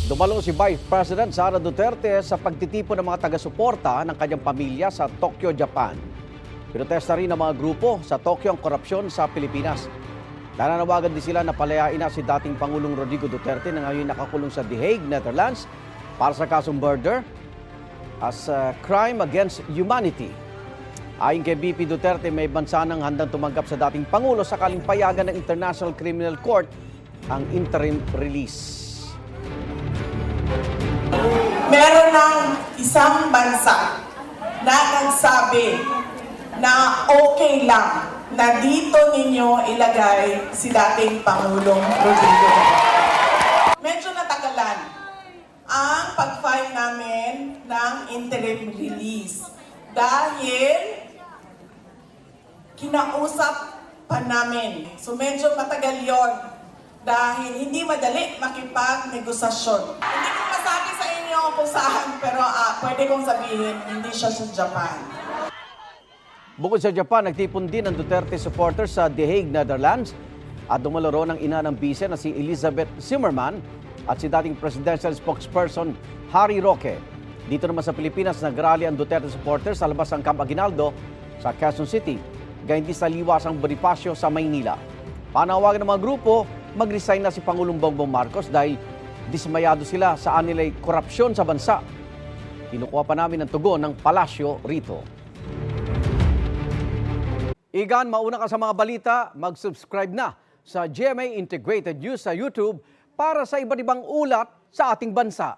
Dumalo si Vice President Sara Duterte sa pagtitipon ng mga taga-suporta ng kanyang pamilya sa Tokyo, Japan. Pinotesta rin ng mga grupo sa Tokyo ang korupsyon sa Pilipinas. Nananawagan din sila na palayain na si dating Pangulong Rodrigo Duterte na ngayon nakakulong sa The Hague, Netherlands para sa kasong murder as a crime against humanity. Ayon kay BP Duterte, may bansa nang handang tumanggap sa dating Pangulo sakaling payagan ng International Criminal Court ang interim release. Meron ng isang bansa na nagsabi na okay lang na dito ninyo ilagay si dating Pangulong Rodrigo Duterte. Medyo natagalan ang pag-file namin ng interim release dahil kinausap pa namin. So medyo matagal yon dahil hindi madali makipag-negosasyon. Hindi ko masabi sa inyo kung saan, pero pwede kong sabihin, hindi siya sa Japan. Bukod sa Japan, nagtipon din ang Duterte supporters sa The Hague, Netherlands at dumalaro ng ina ng bise na si Elizabeth Zimmerman at si dating presidential spokesperson Harry Roque. Dito naman sa Pilipinas, nagrally ang Duterte supporters sa labas ng Camp Aguinaldo sa Quezon City, gayon din sa Liwasang Bonifacio sa Maynila. Panawagan ng mga grupo, mag-resign na si Pangulong Bongbong Marcos dahil dismayado sila sa anilay korupsyon sa bansa. Kinukuha pa namin ang tugon ng palasyo rito. Igan, mauna ka sa mga balita, mag-subscribe na sa GMA Integrated News sa YouTube para sa iba't ibang ulat sa ating bansa.